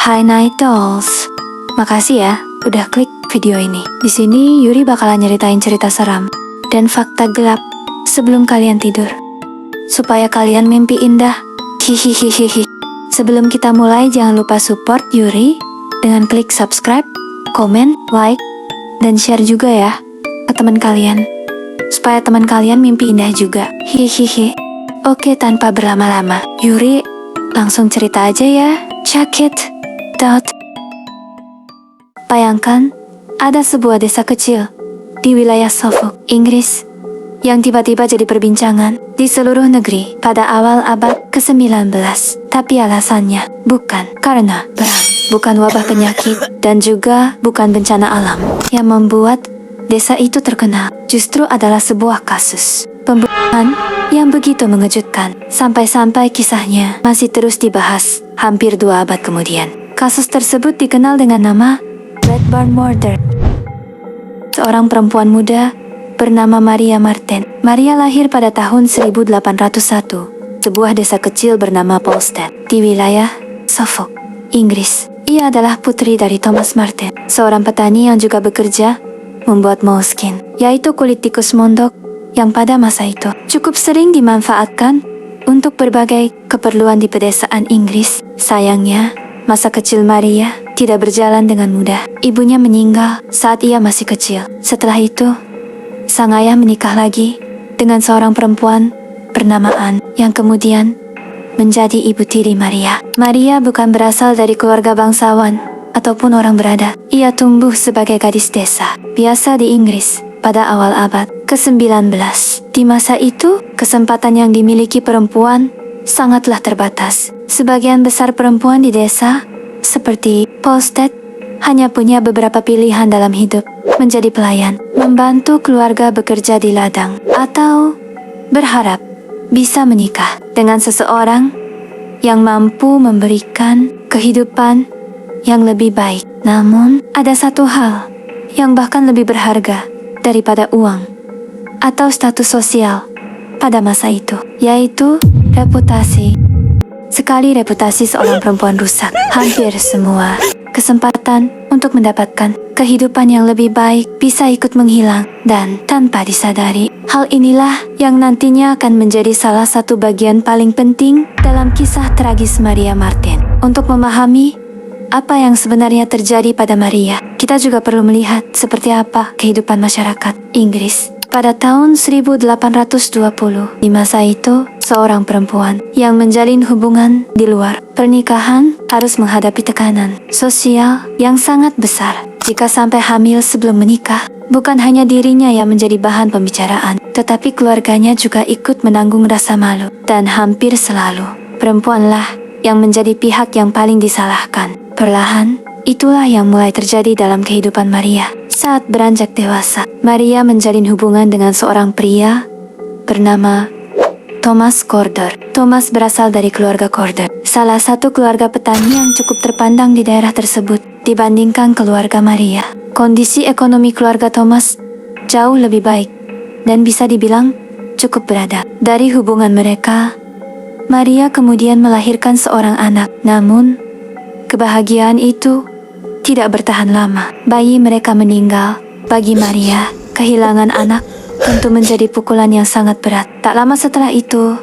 Hai Night Dolls, makasih ya udah klik video ini. Di sini Yuri bakalan nyeritain cerita seram dan fakta gelap sebelum kalian tidur, supaya kalian mimpi indah. Hihihihihi. Sebelum kita mulai, jangan lupa support Yuri dengan klik subscribe, komen, like, dan share juga ya ke teman kalian, supaya teman kalian mimpi indah juga. Hihihi. Oke, tanpa berlama-lama, Yuri langsung cerita aja ya. Check it out. Bayangkan, ada sebuah desa kecil di wilayah Suffolk, Inggris, yang tiba-tiba jadi perbincangan di seluruh negeri pada awal abad ke-19. Tapi alasannya bukan karena perang, bukan wabah penyakit, dan juga bukan bencana alam. Yang membuat desa itu terkenal justru adalah sebuah kasus pembunuhan yang begitu mengejutkan, sampai-sampai kisahnya masih terus dibahas hampir 2 abad kemudian. Kasus tersebut dikenal dengan nama Red Barn Murder. Seorang perempuan muda bernama Maria Marten. Maria lahir pada tahun 1801, sebuah desa kecil bernama Polstead di wilayah Suffolk, Inggris. Ia adalah putri dari Thomas Marten, seorang petani yang juga bekerja membuat moleskin, yaitu kulit tikus mondok yang pada masa itu cukup sering dimanfaatkan untuk berbagai keperluan di pedesaan Inggris. Sayangnya, masa kecil Maria tidak berjalan dengan mudah. Ibunya meninggal saat ia masih kecil. Setelah itu, sang ayah menikah lagi dengan seorang perempuan bernama Anne yang kemudian menjadi ibu tiri Maria. Maria bukan berasal dari keluarga bangsawan ataupun orang berada. Ia tumbuh sebagai gadis desa biasa di Inggris pada awal abad ke-19. Di masa itu, kesempatan yang dimiliki perempuan sangatlah terbatas. Sebagian besar perempuan di desa, seperti Polstead, hanya punya beberapa pilihan dalam hidup: menjadi pelayan, membantu keluarga bekerja di ladang, atau berharap bisa menikah dengan seseorang yang mampu memberikan kehidupan yang lebih baik. Namun, ada satu hal yang bahkan lebih berharga daripada uang atau status sosial pada masa itu, yaitu reputasi. Sekali reputasi seorang perempuan rusak, hampir semua kesempatan untuk mendapatkan kehidupan yang lebih baik bisa ikut menghilang. Dan tanpa disadari, hal inilah yang nantinya akan menjadi salah satu bagian paling penting dalam kisah tragis Maria Marten. Untuk memahami apa yang sebenarnya terjadi pada Maria, kita juga perlu melihat seperti apa kehidupan masyarakat Inggris pada tahun 1820. Di masa itu, seorang perempuan yang menjalin hubungan di luar pernikahan harus menghadapi tekanan sosial yang sangat besar. Jika sampai hamil sebelum menikah, bukan hanya dirinya yang menjadi bahan pembicaraan, tetapi keluarganya juga ikut menanggung rasa malu. Dan hampir selalu, perempuanlah yang menjadi pihak yang paling disalahkan. Perlahan, itulah yang mulai terjadi dalam kehidupan Maria. Saat beranjak dewasa, Maria menjalin hubungan dengan seorang pria bernama Thomas Corder. Thomas berasal dari keluarga Corder, salah satu keluarga petani yang cukup terpandang di daerah tersebut dibandingkan keluarga Maria. Kondisi ekonomi keluarga Thomas jauh lebih baik dan bisa dibilang cukup beradab. Dari hubungan mereka, Maria kemudian melahirkan seorang anak. Namun, kebahagiaan itu tidak bertahan lama. Bayi mereka meninggal. Bagi Maria, kehilangan anak tentu menjadi pukulan yang sangat berat. Tak lama setelah itu,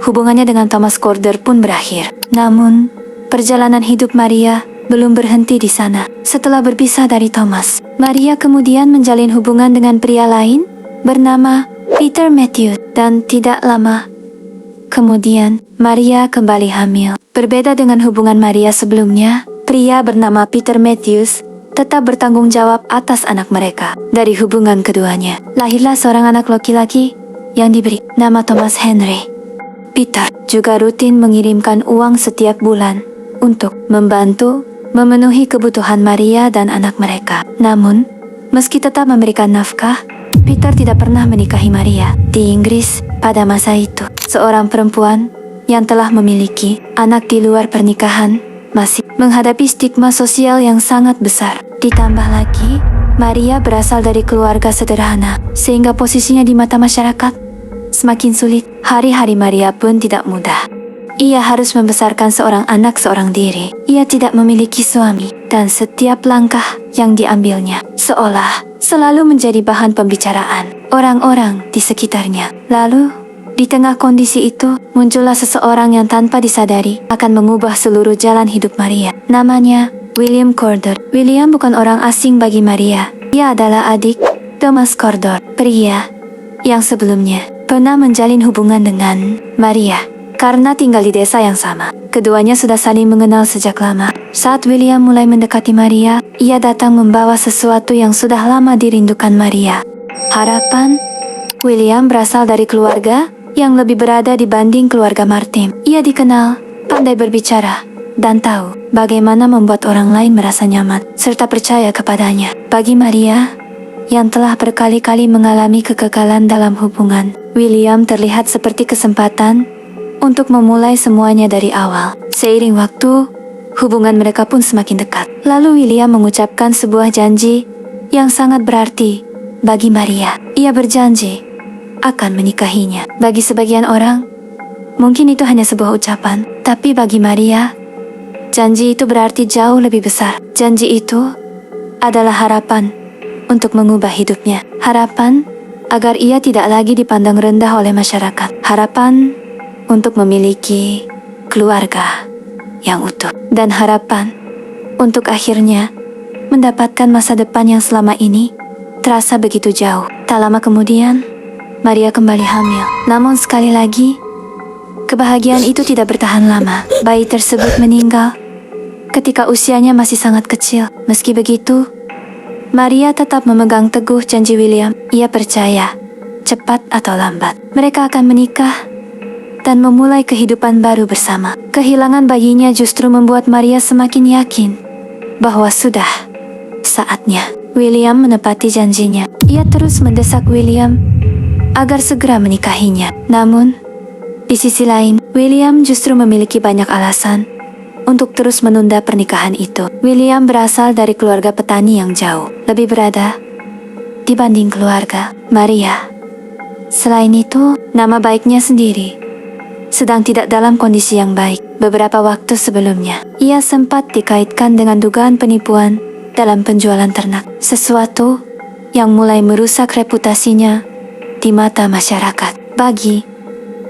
hubungannya dengan Thomas Corder pun berakhir. Namun, perjalanan hidup Maria belum berhenti di sana. Setelah berpisah dari Thomas, Maria kemudian menjalin hubungan dengan pria lain bernama Peter Matthews. Dan tidak lama kemudian, Maria kembali hamil. Berbeda dengan hubungan Maria sebelumnya, pria bernama Peter Matthews tetap bertanggung jawab atas anak mereka. Dari hubungan keduanya, lahirlah seorang anak laki-laki yang diberi nama Thomas Henry. Peter juga rutin mengirimkan uang setiap bulan untuk membantu memenuhi kebutuhan Maria dan anak mereka. Namun, meski tetap memberikan nafkah, Peter tidak pernah menikahi Maria. Di Inggris pada masa itu, seorang perempuan yang telah memiliki anak di luar pernikahan masih menghadapi stigma sosial yang sangat besar. Ditambah lagi, Maria berasal dari keluarga sederhana, sehingga posisinya di mata masyarakat semakin sulit. Hari-hari Maria pun tidak mudah. Ia harus membesarkan seorang anak seorang diri. Ia tidak memiliki suami, dan setiap langkah yang diambilnya seolah selalu menjadi bahan pembicaraan orang-orang di sekitarnya. Lalu, di tengah kondisi itu, muncullah seseorang yang tanpa disadari akan mengubah seluruh jalan hidup Maria. Namanya William Cordor. William bukan orang asing bagi Maria. Ia adalah adik Thomas Cordor, pria yang sebelumnya pernah menjalin hubungan dengan Maria. Karena tinggal di desa yang sama, keduanya sudah saling mengenal sejak lama. Saat William mulai mendekati Maria, ia datang membawa sesuatu yang sudah lama dirindukan Maria. Harapan. William berasal dari keluarga yang lebih berada dibanding keluarga Martin. Ia dikenal pandai berbicara dan tahu bagaimana membuat orang lain merasa nyaman serta percaya kepadanya. Bagi Maria yang telah berkali-kali mengalami kegagalan dalam hubungan, William terlihat seperti kesempatan untuk memulai semuanya dari awal. Seiring waktu, hubungan mereka pun semakin dekat. Lalu William mengucapkan sebuah janji yang sangat berarti bagi Maria. Ia berjanji akan menikahinya. Bagi sebagian orang, mungkin itu hanya sebuah ucapan, tapi bagi Maria, janji itu berarti jauh lebih besar. Janji itu adalah harapan untuk mengubah hidupnya. Harapan agar ia tidak lagi dipandang rendah oleh masyarakat. Harapan untuk memiliki keluarga yang utuh. Dan harapan untuk akhirnya mendapatkan masa depan yang selama ini terasa begitu jauh. Tak lama kemudian, Maria kembali hamil. Namun sekali lagi, kebahagiaan itu tidak bertahan lama. Bayi tersebut meninggal ketika usianya masih sangat kecil. Meski begitu, Maria tetap memegang teguh janji William. Ia percaya, cepat atau lambat, mereka akan menikah dan memulai kehidupan baru bersama. Kehilangan bayinya justru membuat Maria semakin yakin bahwa sudah saatnya William menepati janjinya. Ia terus mendesak William agar segera menikahinya. Namun, di sisi lain, William justru memiliki banyak alasan untuk terus menunda pernikahan itu. William berasal dari keluarga petani yang jauh lebih berada dibanding keluarga Maria. Selain itu, nama baiknya sendiri sedang tidak dalam kondisi yang baik. Beberapa waktu sebelumnya, ia sempat dikaitkan dengan dugaan penipuan dalam penjualan ternak, sesuatu yang mulai merusak reputasinya di mata masyarakat. Bagi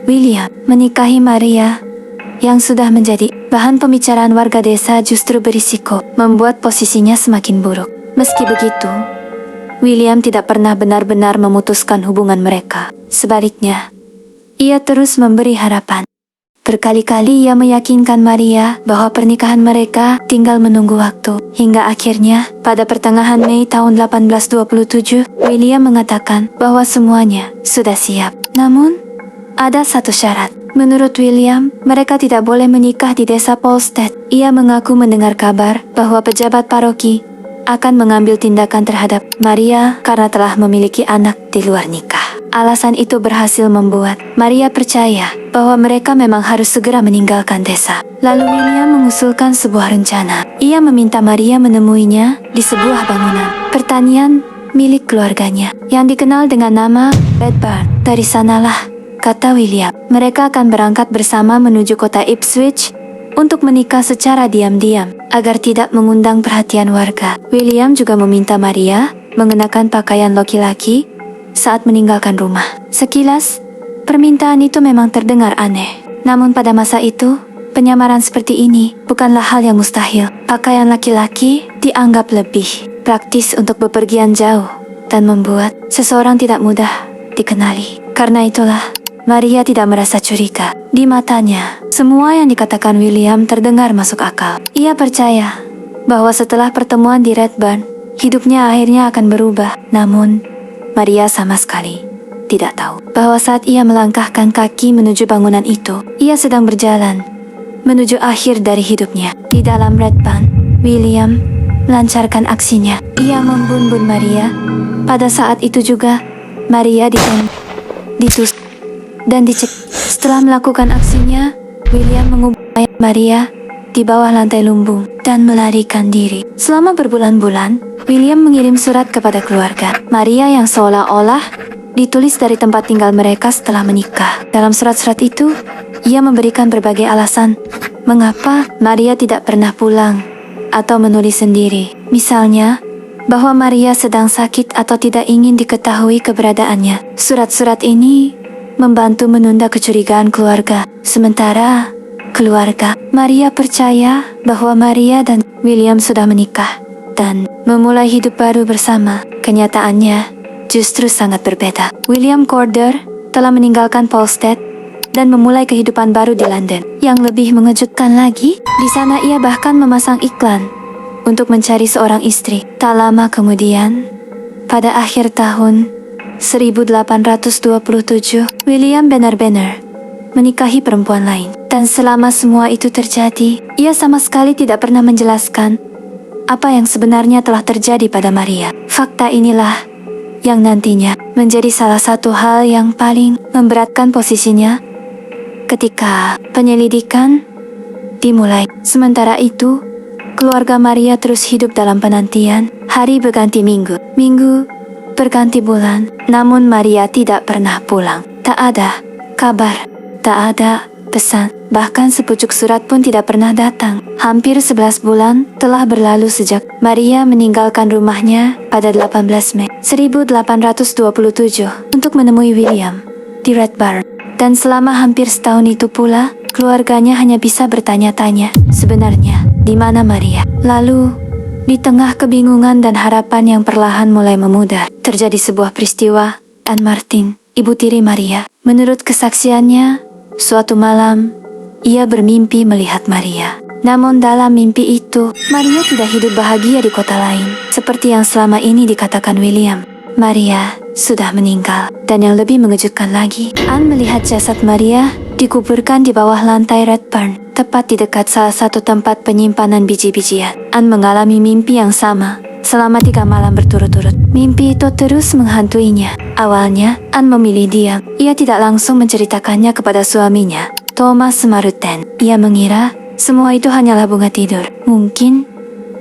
William, menikahi Maria yang sudah menjadi bahan pembicaraan warga desa justru berisiko membuat posisinya semakin buruk. Meski begitu, William tidak pernah benar-benar memutuskan hubungan mereka. Sebaliknya, ia terus memberi harapan. Berkali-kali ia meyakinkan Maria bahwa pernikahan mereka tinggal menunggu waktu. Hingga akhirnya, pada pertengahan Mei tahun 1827, William mengatakan bahwa semuanya sudah siap. Namun, ada satu syarat. Menurut William, mereka tidak boleh menikah di desa Polstead. Ia mengaku mendengar kabar bahwa pejabat paroki akan mengambil tindakan terhadap Maria karena telah memiliki anak di luar nikah. Alasan itu berhasil membuat Maria percaya bahwa mereka memang harus segera meninggalkan desa. Lalu William mengusulkan sebuah rencana. Ia meminta Maria menemuinya di sebuah bangunan pertanian milik keluarganya yang dikenal dengan nama Red Barn. Dari sanalah, kata William, mereka akan berangkat bersama menuju kota Ipswich untuk menikah secara diam-diam agar tidak mengundang perhatian warga. William juga meminta Maria mengenakan pakaian laki-laki saat meninggalkan rumah. Sekilas, permintaan itu memang terdengar aneh. Namun pada masa itu, penyamaran seperti ini bukanlah hal yang mustahil. Pakaian laki-laki dianggap lebih praktis untuk bepergian jauh dan membuat seseorang tidak mudah dikenali. Karena itulah, Maria tidak merasa curiga. Di matanya, semua yang dikatakan William terdengar masuk akal. Ia percaya bahwa setelah pertemuan di Red Barn, hidupnya akhirnya akan berubah. Namun, Maria sama sekali tidak tahu bahwa saat ia melangkahkan kaki menuju bangunan itu, ia sedang berjalan menuju akhir dari hidupnya. Di dalam Red Barn, William melancarkan aksinya. Ia membunuh Maria. Pada saat itu juga, Maria ditusuk dan dicek. Setelah melakukan aksinya, William mengubur mayat Maria di bawah lantai lumbung dan melarikan diri. Selama berbulan-bulan, William mengirim surat kepada keluarga Maria yang seolah-olah ditulis dari tempat tinggal mereka setelah menikah. Dalam surat-surat itu, ia memberikan berbagai alasan mengapa Maria tidak pernah pulang atau menulis sendiri. Misalnya, bahwa Maria sedang sakit atau tidak ingin diketahui keberadaannya. Surat-surat ini membantu menunda kecurigaan keluarga. Sementara keluarga Maria percaya bahwa Maria dan William sudah menikah dan memulai hidup baru bersama. Kenyataannya justru sangat berbeda. William Corder telah meninggalkan Polstead dan memulai kehidupan baru di London. Yang lebih mengejutkan lagi, di sana ia bahkan memasang iklan untuk mencari seorang istri. Tak lama kemudian, pada akhir tahun 1827, William benar-benar menikahi perempuan lain. Dan selama semua itu terjadi, ia sama sekali tidak pernah menjelaskan apa yang sebenarnya telah terjadi pada Maria. Fakta inilah yang nantinya menjadi salah satu hal yang paling memberatkan posisinya ketika penyelidikan dimulai. Sementara itu, keluarga Maria terus hidup dalam penantian. Hari berganti minggu, minggu berganti bulan, namun Maria tidak pernah pulang. Tak ada kabar, tak ada pesan, bahkan sepucuk surat pun tidak pernah datang. Hampir 11 bulan telah berlalu sejak Maria meninggalkan rumahnya pada 18 Mei 1827 untuk menemui William di Red Barn. Dan selama hampir setahun itu pula, keluarganya hanya bisa bertanya-tanya, sebenarnya di mana Maria? Lalu, di tengah kebingungan dan harapan yang perlahan mulai memudar, terjadi sebuah peristiwa. Anne Martin, ibu tiri Maria, menurut kesaksiannya, suatu malam, ia bermimpi melihat Maria. Namun dalam mimpi itu, Maria tidak hidup bahagia di kota lain, seperti yang selama ini dikatakan William. Maria sudah meninggal, dan yang lebih mengejutkan lagi, Anne melihat jasad Maria dikuburkan di bawah lantai Red Barn, tepat di dekat salah satu tempat penyimpanan biji-bijian. Anne mengalami mimpi yang sama selama 3 malam berturut-turut. Mimpi itu terus menghantuinya. Awalnya, Anne memilih diam. Ia tidak langsung menceritakannya kepada suaminya, Thomas Maruten. Ia mengira semua itu hanyalah bunga tidur. Mungkin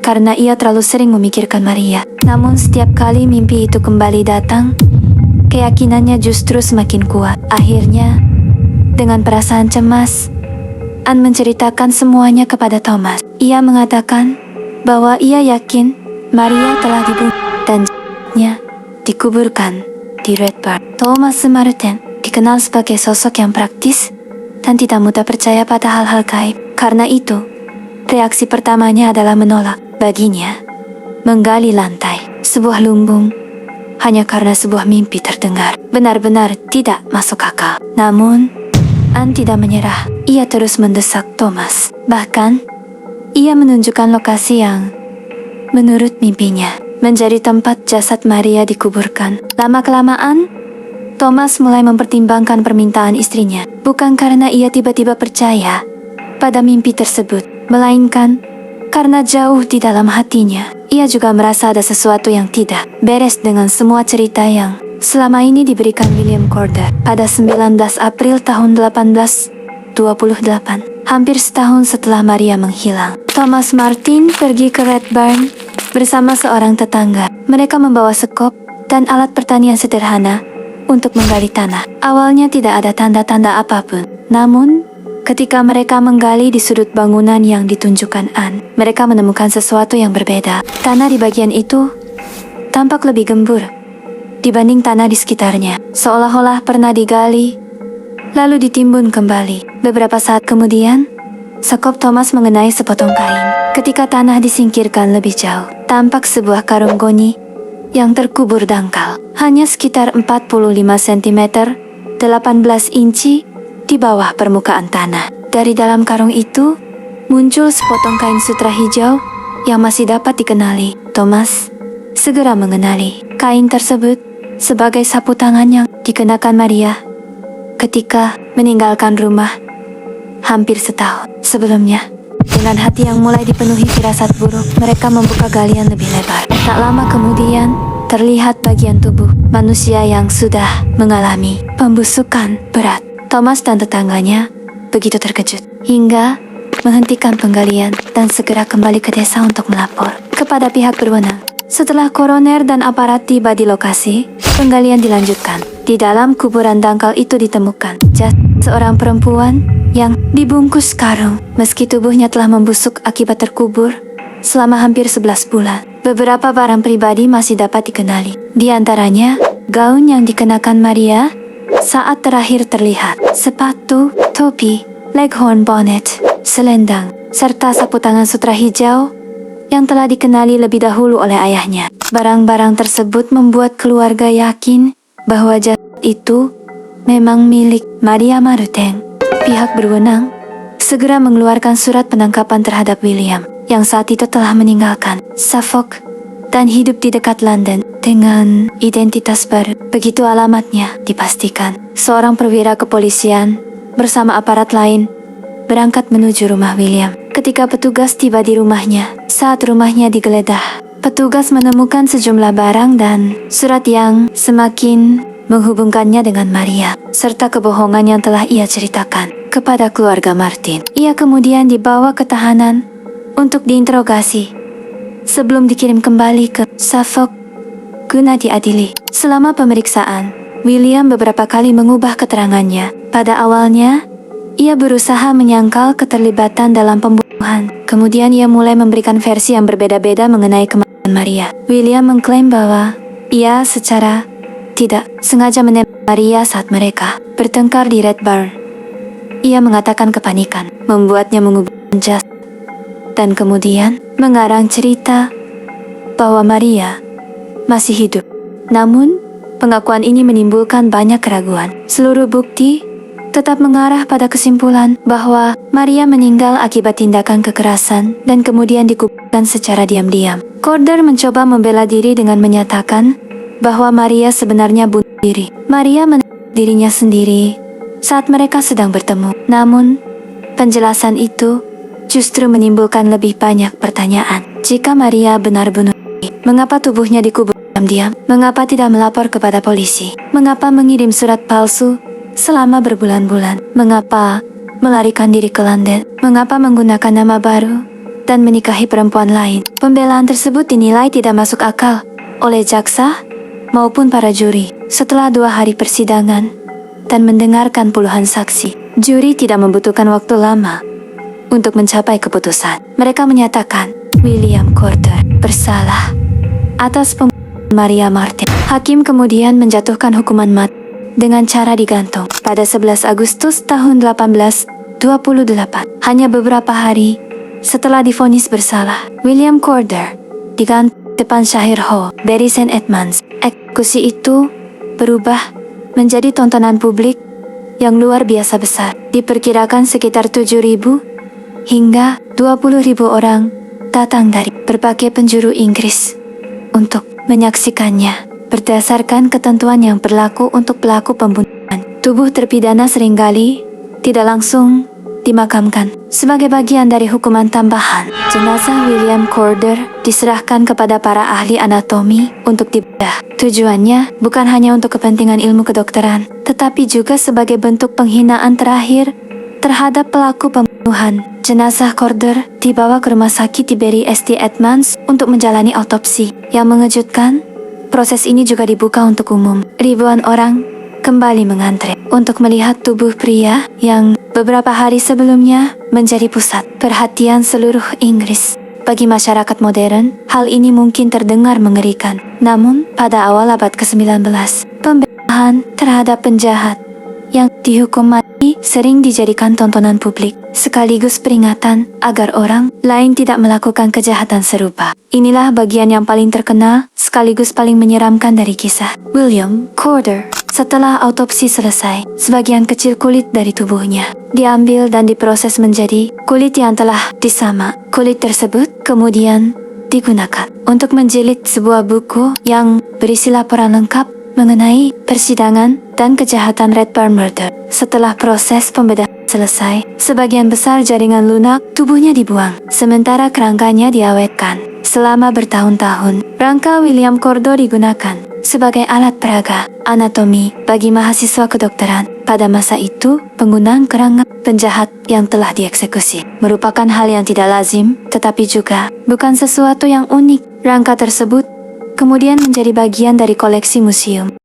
karena ia terlalu sering memikirkan Maria. Namun setiap kali mimpi itu kembali datang, keyakinannya justru semakin kuat. Akhirnya, dengan perasaan cemas, Anne menceritakan semuanya kepada Thomas. Ia mengatakan bahwa ia yakin Maria telah dibunuh dan nya dikuburkan di Red Barn. Thomas Martin dikenal sebagai sosok yang praktis dan tidak mudah percaya pada hal-hal gaib. Karena itu, reaksi pertamanya adalah menolak. Baginya, menggali lantai sebuah lumbung hanya karena sebuah mimpi terdengar benar-benar tidak masuk akal. Namun, Anne tidak menyerah. Ia terus mendesak Thomas. Bahkan, ia menunjukkan lokasi yang, menurut mimpinya, menjadi tempat jasad Maria dikuburkan. Lama-kelamaan, Thomas mulai mempertimbangkan permintaan istrinya. Bukan karena ia tiba-tiba percaya pada mimpi tersebut, melainkan karena jauh di dalam hatinya, ia juga merasa ada sesuatu yang tidak beres dengan semua cerita yang selama ini diberikan William Corder. Pada 19 April tahun 1828, hampir setahun setelah Maria menghilang, Thomas Martin pergi ke Red Barn bersama seorang tetangga. Mereka membawa sekop dan alat pertanian sederhana untuk menggali tanah. Awalnya tidak ada tanda-tanda apapun, namun ketika mereka menggali di sudut bangunan yang ditunjukkan Anne, mereka menemukan sesuatu yang berbeda. Tanah di bagian itu tampak lebih gembur dibanding tanah di sekitarnya, seolah-olah pernah digali lalu ditimbun kembali. Beberapa saat kemudian, sekop Thomas mengenai sepotong kain. Ketika tanah disingkirkan lebih jauh, tampak sebuah karung goni yang terkubur dangkal, hanya sekitar 45 cm, 18 inci di bawah permukaan tanah. Dari dalam karung itu, muncul sepotong kain sutra hijau yang masih dapat dikenali. Thomas segera mengenali kain tersebut sebagai sapu tangan yang dikenakan Maria ketika meninggalkan rumah hampir setahun sebelumnya. Dengan hati yang mulai dipenuhi firasat buruk, mereka membuka galian lebih lebar. Tak lama kemudian, terlihat bagian tubuh manusia yang sudah mengalami pembusukan berat. Thomas dan tetangganya begitu terkejut hingga menghentikan penggalian dan segera kembali ke desa untuk melapor kepada pihak berwenang. Setelah koroner dan aparat tiba di lokasi, penggalian dilanjutkan. Di dalam kuburan dangkal itu ditemukan jasad seorang perempuan yang dibungkus karung. Meski tubuhnya telah membusuk akibat terkubur selama hampir 11 bulan, beberapa barang pribadi masih dapat dikenali. Di antaranya, gaun yang dikenakan Maria saat terakhir terlihat, sepatu, topi, leghorn bonnet, selendang, serta sapu tangan sutra hijau yang telah dikenali lebih dahulu oleh ayahnya. Barang-barang tersebut membuat keluarga yakin bahwa jasad itu memang milik Maria Maruteng. Pihak berwenang segera mengeluarkan surat penangkapan terhadap William yang saat itu telah meninggalkan Suffolk dan hidup di dekat London dengan identitas baru. Begitu alamatnya dipastikan, seorang perwira kepolisian bersama aparat lain berangkat menuju rumah William. Ketika petugas tiba di rumahnya, saat rumahnya digeledah, petugas menemukan sejumlah barang dan surat yang semakin menghubungkannya dengan Maria, serta kebohongan yang telah ia ceritakan kepada keluarga Martin. Ia kemudian dibawa ke tahanan untuk diinterogasi sebelum dikirim kembali ke Suffolk guna diadili. Selama pemeriksaan, William beberapa kali mengubah keterangannya. Pada awalnya, ia berusaha menyangkal keterlibatan dalam pembunuhan. Kemudian ia mulai memberikan versi yang berbeda-beda mengenai kematian Maria. William mengklaim bahwa ia secara tidak sengaja menembak Maria saat mereka bertengkar di Red Barn. Ia mengatakan kepanikan membuatnya mengubah jasad dan kemudian mengarang cerita bahwa Maria masih hidup. Namun, pengakuan ini menimbulkan banyak keraguan. Seluruh bukti tetap mengarah pada kesimpulan bahwa Maria meninggal akibat tindakan kekerasan dan kemudian dikuburkan secara diam-diam. Corder mencoba membela diri dengan menyatakan bahwa Maria sebenarnya bunuh diri. Maria menembak dirinya sendiri saat mereka sedang bertemu. Namun, penjelasan itu justru menimbulkan lebih banyak pertanyaan. Jika Maria benar bunuh diri, mengapa tubuhnya dikubur diam-diam? Mengapa tidak melapor kepada polisi? Mengapa mengirim surat palsu selama berbulan-bulan? Mengapa melarikan diri ke London? Mengapa menggunakan nama baru dan menikahi perempuan lain? Pembelaan tersebut dinilai tidak masuk akal oleh jaksa maupun para juri. Setelah 2 hari persidangan dan mendengarkan puluhan saksi, juri tidak membutuhkan waktu lama untuk mencapai keputusan. Mereka menyatakan William Corder bersalah atas pembunuhan Maria Martin. Hakim kemudian menjatuhkan hukuman mati dengan cara digantung pada 11 Agustus tahun 1828. Hanya beberapa hari setelah divonis bersalah, William Corder digantung depan Shahir Hall, Bury St. Edmunds. Eksekusi itu berubah menjadi tontonan publik yang luar biasa besar. Diperkirakan sekitar 7.000 hingga 20.000 orang datang dari berbagai penjuru Inggris untuk menyaksikannya. Berdasarkan ketentuan yang berlaku untuk pelaku pembunuhan, tubuh terpidana seringkali tidak langsung dimakamkan. Sebagai bagian dari hukuman tambahan, jenazah William Corder diserahkan kepada para ahli anatomi untuk dibedah. Tujuannya bukan hanya untuk kepentingan ilmu kedokteran, tetapi juga sebagai bentuk penghinaan terakhir terhadap pelaku pembunuhan. Jenazah Corder dibawa ke rumah sakit di Bury St. Edmunds untuk menjalani autopsi. Yang mengejutkan, proses ini juga dibuka untuk umum. Ribuan orang kembali mengantre untuk melihat tubuh pria yang beberapa hari sebelumnya menjadi pusat perhatian seluruh Inggris. Bagi masyarakat modern, hal ini mungkin terdengar mengerikan. Namun, pada awal abad ke-19, pembelaan terhadap penjahat yang dihukum mati sering dijadikan tontonan publik, sekaligus peringatan agar orang lain tidak melakukan kejahatan serupa. Inilah bagian yang paling terkenal sekaligus paling menyeramkan dari kisah William Corder. Setelah autopsi selesai, sebagian kecil kulit dari tubuhnya diambil dan diproses menjadi kulit yang telah disamak. Kulit tersebut kemudian digunakan untuk menjilid sebuah buku yang berisi laporan lengkap mengenai persidangan dan kejahatan Red Barn Murder. Setelah proses pembedahan selesai, sebagian besar jaringan lunak tubuhnya dibuang, sementara kerangkanya diawetkan selama bertahun-tahun. Rangka William Corder digunakan sebagai alat peraga anatomi bagi mahasiswa kedokteran. Pada masa itu, penggunaan kerangka penjahat yang telah dieksekusi merupakan hal yang tidak lazim, tetapi juga bukan sesuatu yang unik. Rangka tersebut kemudian menjadi bagian dari koleksi museum.